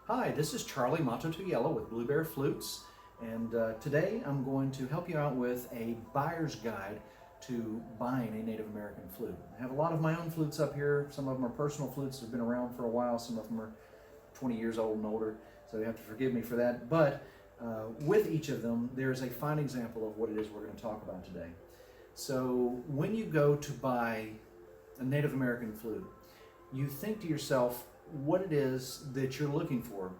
Hi, this is Charlie Mato-Toyela with Blue Bear Flutes, and today I'm going to help you out with a buyer's guide to buying a Native American flute. I have a lot of my own flutes up here. Some of them are personal flutes that have been around for a while. Some of them are 20 years old and older, so you have to forgive me for that. But with each of them, there's a fine example of what it is we're going to talk about today. So when you go to buy a Native American flute, you think to yourself, what it is that you're looking for.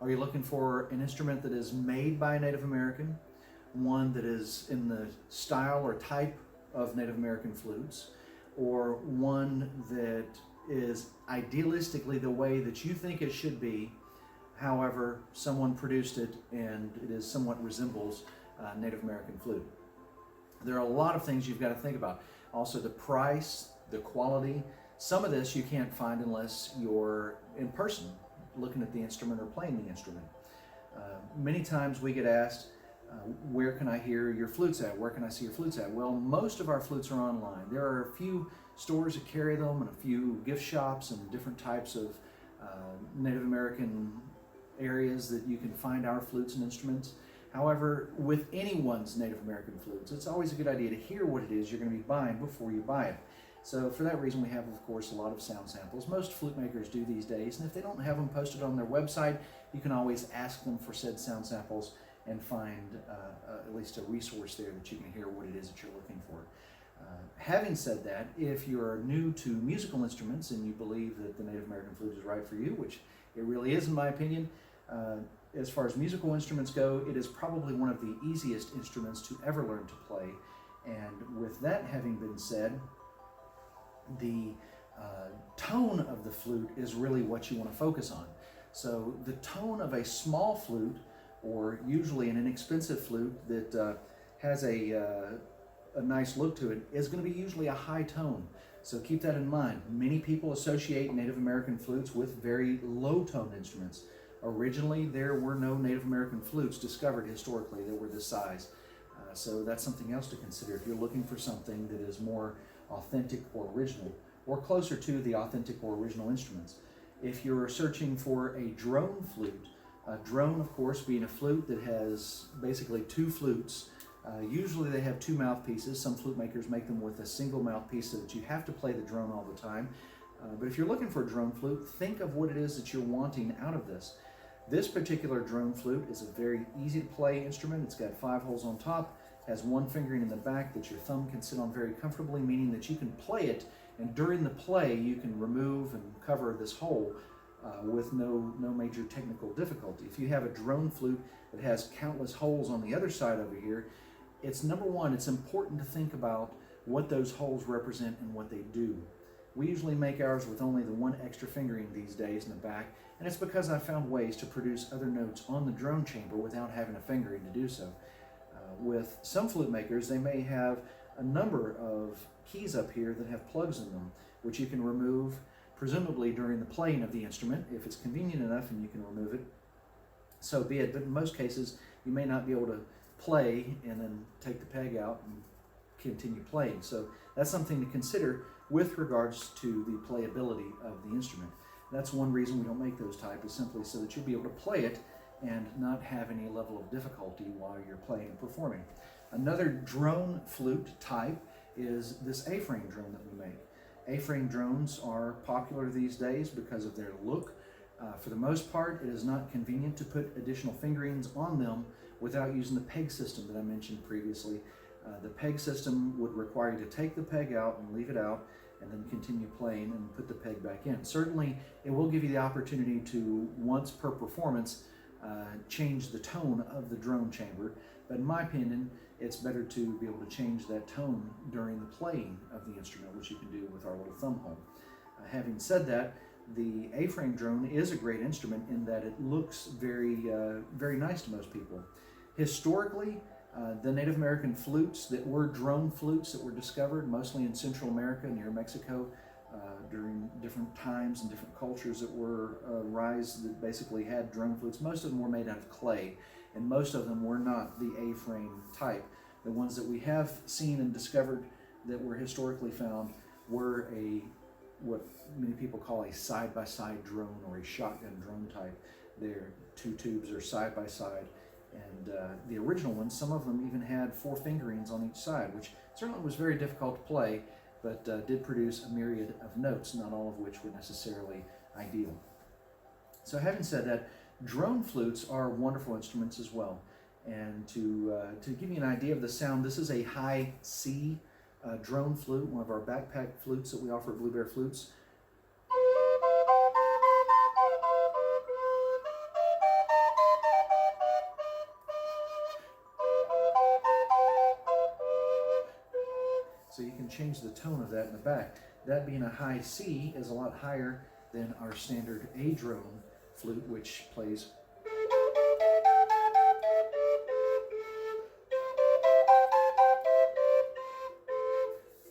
Are you looking for an instrument that is made by a Native American, one that is in the style or type of Native American flutes, or one that is idealistically the way that you think it should be, however someone produced it and it is somewhat resembles Native American flute? There are a lot of things you've got to think about. Also the price, the quality. Some of this you can't find unless you're in person, looking at the instrument or playing the instrument. Many times we get asked, where can I hear your flutes at? Where can I see your flutes at? Well, most of our flutes are online. There are a few stores that carry them and a few gift shops and different types of Native American areas that you can find our flutes and instruments. However, with anyone's Native American flutes, it's always a good idea to hear what it is you're going to be buying before you buy it. So for that reason, we have, of course, a lot of sound samples. Most flute makers do these days, and if they don't have them posted on their website, you can always ask them for said sound samples and find at least a resource there that you can hear what it is that you're looking for. Having said that, if you're new to musical instruments and you believe that the Native American flute is right for you, which it really is in my opinion, as far as musical instruments go, it is probably one of the easiest instruments to ever learn to play. And with that having been said, the tone of the flute is really what you want to focus on. So the tone of a small flute, or usually an inexpensive flute that has a nice look to it, is going to be usually a high tone. So keep that in mind. Many people associate Native American flutes with very low-toned instruments. Originally, there were no Native American flutes discovered historically that were this size. So that's something else to consider if you're looking for something that is more authentic or original, or closer to the authentic or original instruments. If you're searching for a drone flute, a drone, of course, being a flute that has basically two flutes. Usually they have two mouthpieces. Some flute makers make them with a single mouthpiece so that you have to play the drone all the time. But if you're looking for a drone flute, think of what it is that you're wanting out of this. This particular drone flute is a very easy to play instrument. It's got 5 holes on top, has one fingering in the back that your thumb can sit on very comfortably, meaning that you can play it, and during the play you can remove and cover this hole with no major technical difficulty. If you have a drone flute that has countless holes on the other side over here, it's number one, it's important to think about what those holes represent and what they do. We usually make ours with only the one extra fingering these days in the back, and it's because I found ways to produce other notes on the drone chamber without having a fingering to do so. With some flute makers, they may have a number of keys up here that have plugs in them, which you can remove, presumably during the playing of the instrument. If it's convenient enough and you can remove it, so be it. But in most cases, you may not be able to play and then take the peg out and continue playing. So that's something to consider with regards to the playability of the instrument. That's one reason we don't make those type, is simply so that you'll be able to play it and not have any level of difficulty while you're playing and performing. Another drone flute type is this A-frame drone that we make. A-frame drones are popular these days because of their look. For the most part, it is not convenient to put additional fingerings on them without using the peg system that I mentioned previously. The peg system would require you to take the peg out and leave it out, and then continue playing and put the peg back in. Certainly, it will give you the opportunity to, once per performance, change the tone of the drone chamber, but in my opinion, it's better to be able to change that tone during the playing of the instrument, which you can do with our little thumb hole. Having said that, the A-frame drone is a great instrument in that it looks very nice to most people. Historically, the Native American flutes that were drone flutes that were discovered mostly in Central America near Mexico during different times and different cultures that were rise that basically had drone flutes. Most of them were made out of clay, and most of them were not the A-frame type. The ones that we have seen and discovered that were historically found were what many people call a side-by-side drone or a shotgun drone type. Their two tubes are side by side. And the original ones, some of them even had 4 fingerings on each side, which certainly was very difficult to play, but did produce a myriad of notes, not all of which were necessarily ideal. So having said that, drone flutes are wonderful instruments as well. And to give you an idea of the sound, this is a high C drone flute, one of our backpack flutes that we offer at Blue Bear Flutes. So you can change the tone of that in the back. That being a high C is a lot higher than our standard A drone flute, which plays.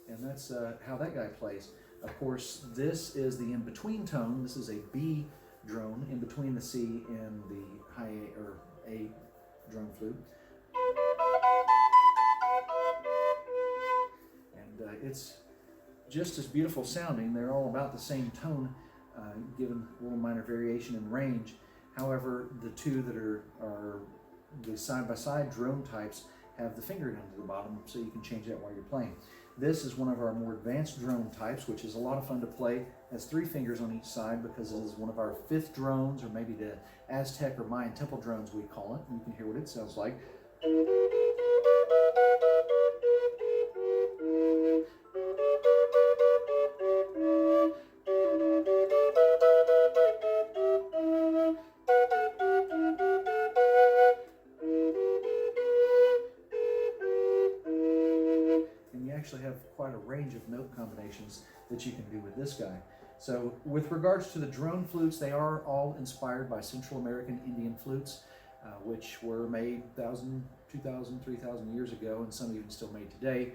And that's how that guy plays. Of course, this is the in-between tone. This is a B drone in between the C and the high A, or A drone flute. And it's just as beautiful sounding. They're all about the same tone, given a little minor variation in range. However, the two that are the side-by-side drone types have the finger down to the bottom, so you can change that while you're playing. This is one of our more advanced drone types, which is a lot of fun to play. It has 3 fingers on each side because it is one of our 5th drones, or maybe the Aztec or Mayan temple drones we call it. You can hear what it sounds like. Actually have quite a range of note combinations that you can do with this guy. So with regards to the drone flutes, they are all inspired by Central American Indian flutes, which were made 1,000, 2,000, 3,000 years ago, and some even still made today.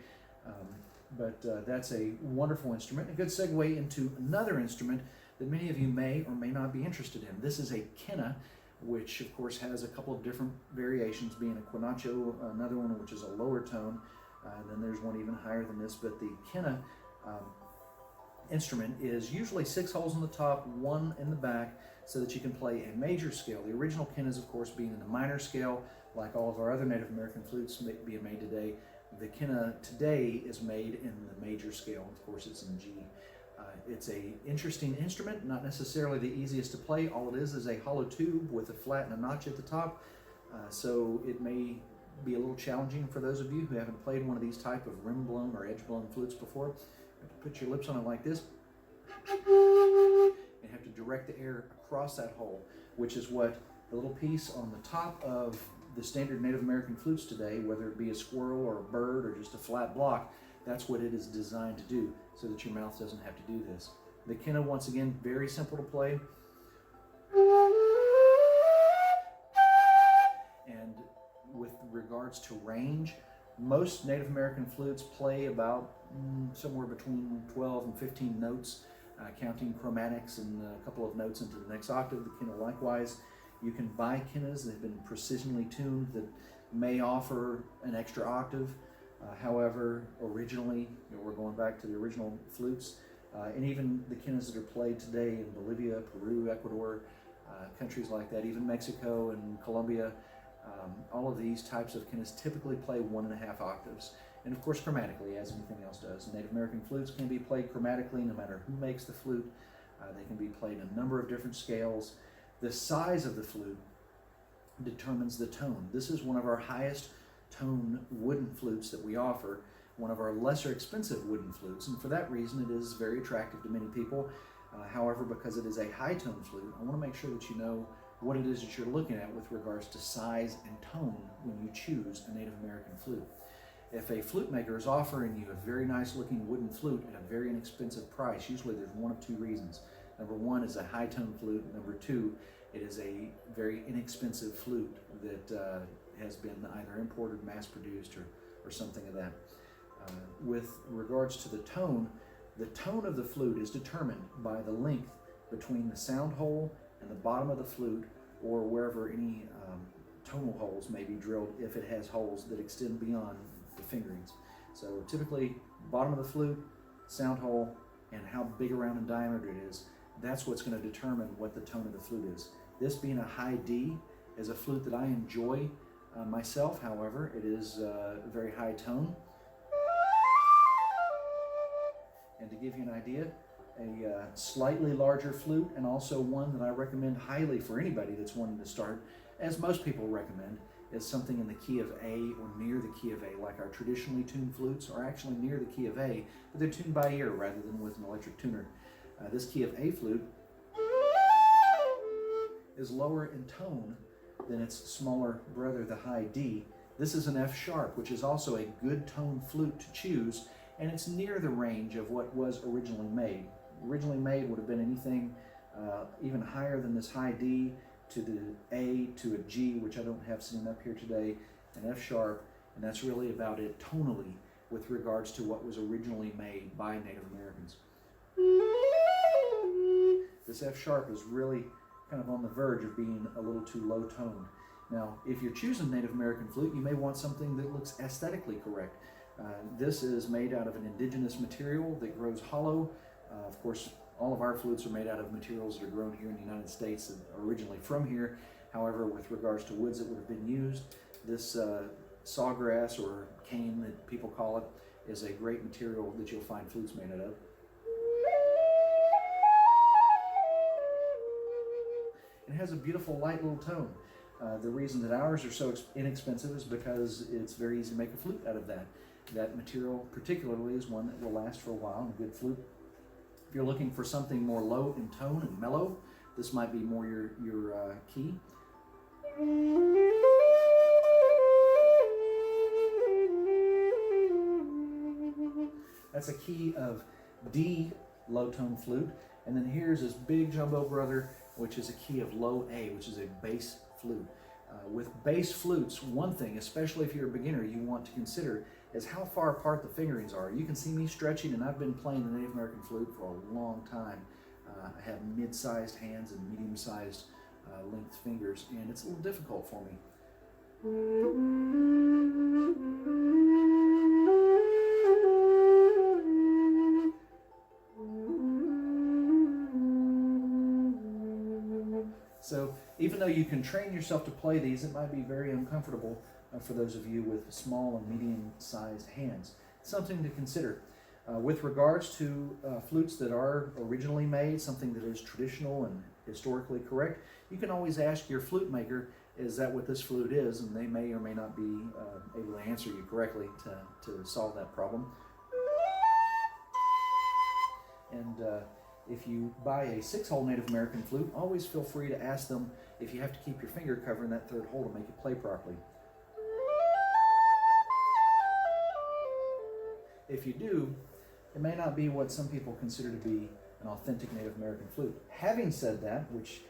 But that's a wonderful instrument. A good segue into another instrument that many of you may or may not be interested in. This is a Kenna, which of course has a couple of different variations, being a quinacho, another one which is a lower tone. Then there's one even higher than this, but the Kenna instrument is usually 6 holes in the top, 1 in the back, so that you can play a major scale. The original Kennas, of course, being in the minor scale, like all of our other Native American flutes being made today. The Kenna today is made in the major scale. Of course, it's in G. It's an interesting instrument, not necessarily the easiest to play. All it is a hollow tube with a flat and a notch at the top, so it may be a little challenging for those of you who haven't played one of these type of rim-blown or edge-blown flutes before. You have to put your lips on it like this, and you have to direct the air across that hole, which is what the little piece on the top of the standard Native American flutes today, whether it be a squirrel or a bird or just a flat block, that's what it is designed to do, so that your mouth doesn't have to do this. The Kenna, once again, very simple to play. And with regards to range, most Native American flutes play about somewhere between 12 and 15 notes, counting chromatics and a couple of notes into the next octave. The Kenna likewise. You can buy Kennas that have been precisionally tuned that may offer an extra octave. However, originally, we're going back to the original flutes, and even the Kennas that are played today in Bolivia, Peru, Ecuador, countries like that, even Mexico and Colombia, all of these types of Kennas typically play 1.5 octaves. And of course, chromatically, as anything else does. Native American flutes can be played chromatically no matter who makes the flute. They can be played in a number of different scales. The size of the flute determines the tone. This is one of our highest tone wooden flutes that we offer, one of our lesser expensive wooden flutes, and for that reason it is very attractive to many people. However, because it is a high tone flute, I want to make sure that you know what it is that you're looking at with regards to size and tone when you choose a Native American flute. If a flute maker is offering you a very nice looking wooden flute at a very inexpensive price, usually there's one of 2 reasons. Number 1 is a high tone flute. Number 2, it is a very inexpensive flute that has been either imported, mass produced, or something of that. With regards to the tone of the flute is determined by the length between the sound hole and the bottom of the flute, or wherever any tonal holes may be drilled, if it has holes that extend beyond the fingerings. So typically, bottom of the flute, sound hole, and how big around in diameter it is, that's what's going to determine what the tone of the flute is. This being a high D is a flute that I enjoy myself. However, it is a very high tone. And to give you an idea, a slightly larger flute, and also one that I recommend highly for anybody that's wanting to start, as most people recommend, is something in the key of A or near the key of A, like our traditionally tuned flutes are actually near the key of A, but they're tuned by ear rather than with an electric tuner. This key of A flute is lower in tone than its smaller brother, the high D. This is an F sharp, which is also a good tone flute to choose, and it's near the range of what was originally made. Originally made would have been anything even higher than this high D, to the A, to a G, which I don't have sitting up here today, an F sharp, and that's really about it tonally with regards to what was originally made by Native Americans. This F sharp is really kind of on the verge of being a little too low toned. Now, if you're choosing Native American flute, you may want something that looks aesthetically correct. This is made out of an indigenous material that grows hollow. Of course, all of our flutes are made out of materials that are grown here in the United States and are originally from here. However, with regards to woods that would have been used, this sawgrass or cane that people call it is a great material that you'll find flutes made out of. It has a beautiful light little tone. The reason that ours are so inexpensive is because it's very easy to make a flute out of that. That material particularly is one that will last for a while, and a good flute. If you're looking for something more low in tone and mellow, this might be more your key. That's a key of D low tone flute. And then here's this big jumbo brother, which is a key of low A, which is a bass flute. With bass flutes, one thing, especially if you're a beginner, you want to consider is how far apart the fingerings are. You can see me stretching, and I've been playing the Native American flute for a long time. I have mid-sized hands and medium-sized length fingers, and it's a little difficult for me. So even though you can train yourself to play these, it might be very uncomfortable for those of you with small and medium-sized hands. Something to consider. With regards to flutes that are originally made, something that is traditional and historically correct, you can always ask your flute maker, is that what this flute is? And they may or may not be able to answer you correctly to solve that problem. And if you buy a 6-hole Native American flute, always feel free to ask them if you have to keep your finger covering that 3rd hole to make it play properly. If you do, it may not be what some people consider to be an authentic Native American flute. Having said that, which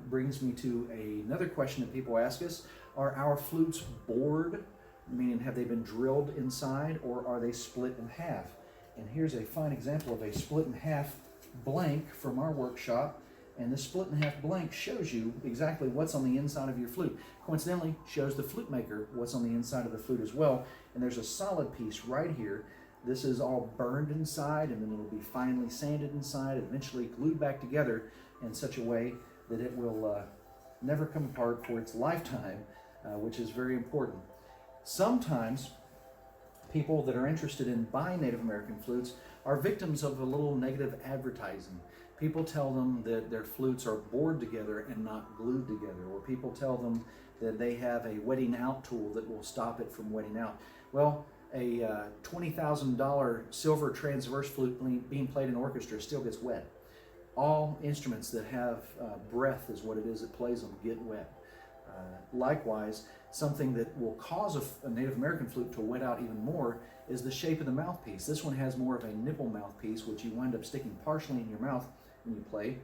brings me to another question that people ask us, are our flutes bored? Meaning, have they been drilled inside, or are they split in half? And here's a fine example of a split in half blank from our workshop. And this split in half blank shows you exactly what's on the inside of your flute. Coincidentally, shows the flute maker what's on the inside of the flute as well. And there's a solid piece right here. This is all burned inside, and then it'll be finely sanded inside, eventually glued back together in such a way that it will never come apart for its lifetime, which is very important. Sometimes people that are interested in buying Native American flutes are victims of a little negative advertising. People tell them that their flutes are bored together and not glued together, or people tell them that they have a wetting out tool that will stop it from wetting out. Well, a $20,000 silver transverse flute being played in orchestra still gets wet. All instruments that have breath is what it is that plays them get wet. Likewise, something that will cause a Native American flute to wet out even more is the shape of the mouthpiece. This one has more of a nipple mouthpiece, which you wind up sticking partially in your mouth when you play.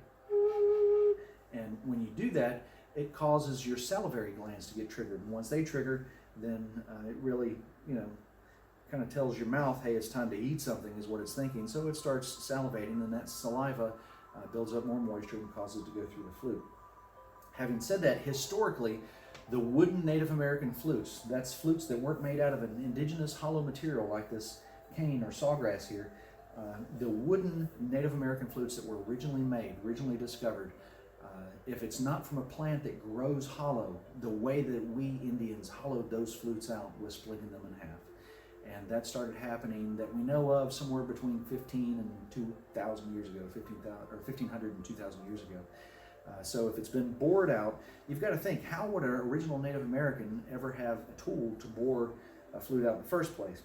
And when you do that, it causes your salivary glands to get triggered. And once they trigger, then it really, kind of tells your mouth, hey, it's time to eat something, is what it's thinking. So it starts salivating, and that saliva builds up more moisture and causes it to go through the flute. Having said that, historically, the wooden Native American flutes, that's flutes that weren't made out of an indigenous hollow material like this cane or sawgrass here, the wooden Native American flutes that were originally made, originally discovered, If it's not from a plant that grows hollow, the way that we Indians hollowed those flutes out was splitting them in half. And that started happening that we know of somewhere between 15 and 2,000 years ago, 1,500 and 2,000 years ago. So if it's been bored out, you've got to think, how would an original Native American ever have a tool to bore a flute out in the first place?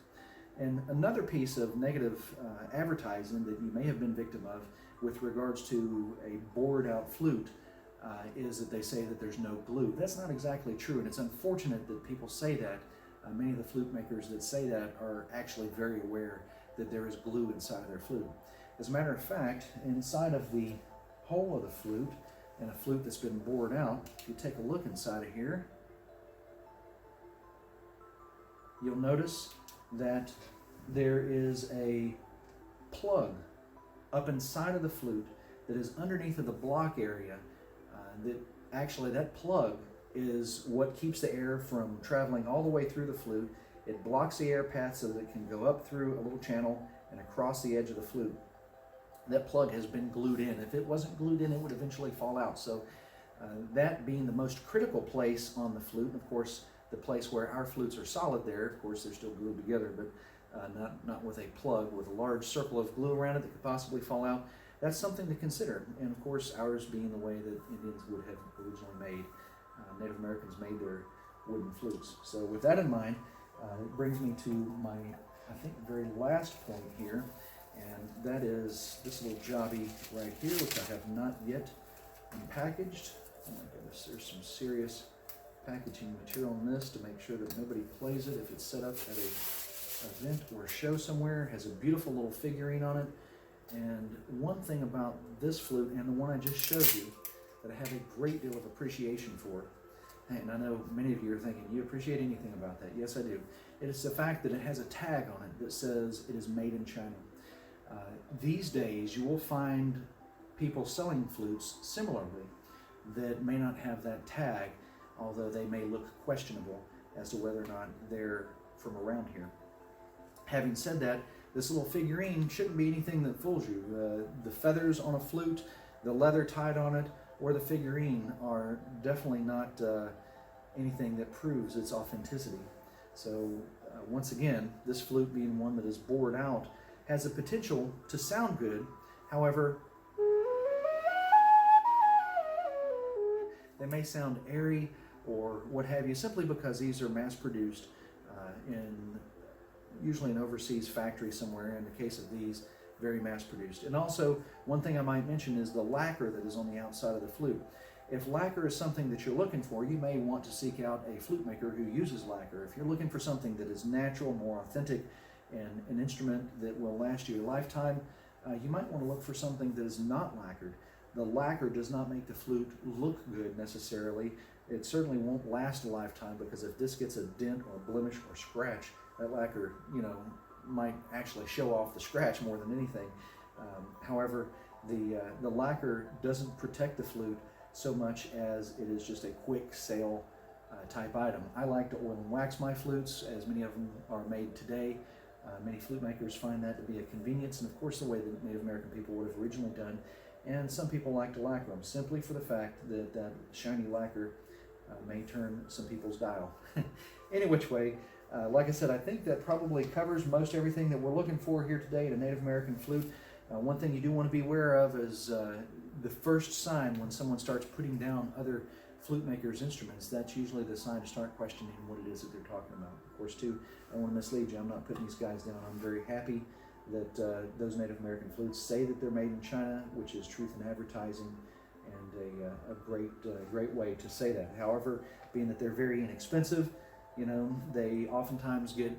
And another piece of negative advertising that you may have been victim of with regards to a bored out flute is that they say that there's no glue. That's not exactly true, and it's unfortunate that people say that. Many of the flute makers that say that are actually very aware that there is glue inside of their flute. As a matter of fact, inside of the hole of the flute, and a flute that's been bored out, if you take a look inside of here, you'll notice that there is a plug up inside of the flute that is underneath of the block area. That plug is what keeps the air from traveling all the way through the flute. It blocks the air path so that it can go up through a little channel and across the edge of the flute. That plug has been glued in. If it wasn't glued in, it would eventually fall out. So that being the most critical place on the flute, and of course the place where our flutes are solid there, of course they're still glued together, but not with a plug with a large circle of glue around it that could possibly fall out. That's something to consider. And of course ours being the way that Indians would have originally made, Native Americans made their wooden flutes. So with that in mind, it brings me to my, I think, very last point here, and that is this little jobby right here, which I have not yet unpackaged. Oh my goodness, there's some serious packaging material on this to make sure that nobody plays it if it's set up at a event or a show somewhere. It has a beautiful little figurine on it. And one thing about this flute and the one I just showed you that I have a great deal of appreciation for, and I know many of you are thinking, you appreciate anything about that? Yes, I do. It is the fact that it has a tag on it that says it is made in China. These days, you will find people selling flutes similarly that may not have that tag, although they may look questionable as to whether or not they're from around here. Having said that, this little figurine shouldn't be anything that fools you. The feathers on a flute, the leather tied on it, or the figurine are definitely not anything that proves its authenticity. So once again, this flute being one that is bored out has the potential to sound good. However, they may sound airy or what have you, simply because these are mass-produced usually in an overseas factory somewhere. In the case of these, very mass-produced. And also, one thing I might mention is the lacquer that is on the outside of the flute. If lacquer is something that you're looking for, you may want to seek out a flute maker who uses lacquer. If you're looking for something that is natural, more authentic, and an instrument that will last you a lifetime, you might want to look for something that is not lacquered. The lacquer does not make the flute look good necessarily. It certainly won't last a lifetime, because if this gets a dent or a blemish or scratch, that lacquer, might actually show off the scratch more than anything. However, the lacquer doesn't protect the flute so much as it is just a quick sale type item. I like to oil and wax my flutes, as many of them are made today. Many flute makers find that to be a convenience, and of course the way that Native American people would have originally done. And some people like to lacquer them simply for the fact that that shiny lacquer may turn some people's dial. Any which way, like I said, I think that probably covers most everything that we're looking for here today at a Native American flute. One thing you do want to be aware of is the first sign when someone starts putting down other flute makers' instruments. That's usually the sign to start questioning what it is that they're talking about. Of course, too, I don't want to mislead you. I'm not putting these guys down. I'm very happy that those Native American flutes say that they're made in China, which is truth in advertising, and a great way to say that. However, being that they're very inexpensive, they oftentimes get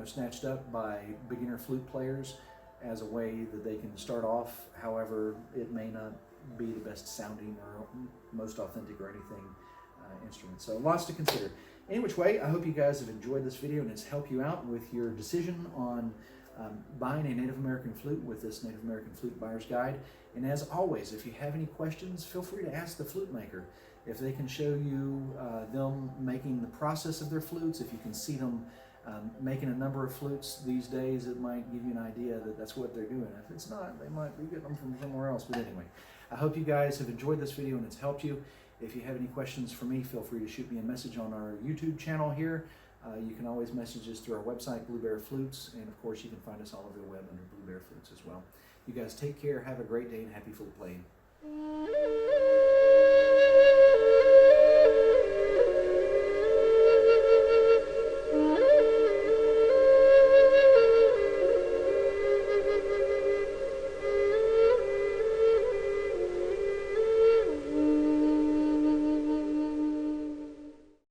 snatched up by beginner flute players as a way that they can start off. However, it may not be the best sounding or most authentic or anything instrument. So lots to consider. Any which way, I hope you guys have enjoyed this video and it's helped you out with your decision on buying a Native American flute with this Native American Flute Buyer's Guide. And as always, if you have any questions, feel free to ask the flute maker. If they can show you them making the process of their flutes, if you can see them making a number of flutes these days, it might give you an idea that that's what they're doing. If it's not, they might be getting them from somewhere else. But anyway, I hope you guys have enjoyed this video and it's helped you. If you have any questions for me, feel free to shoot me a message on our YouTube channel here. You can always message us through our website, Blue Bear Flutes, and of course you can find us all over the web under Blue Bear Flutes as well. You guys take care, have a great day, and happy flute playing.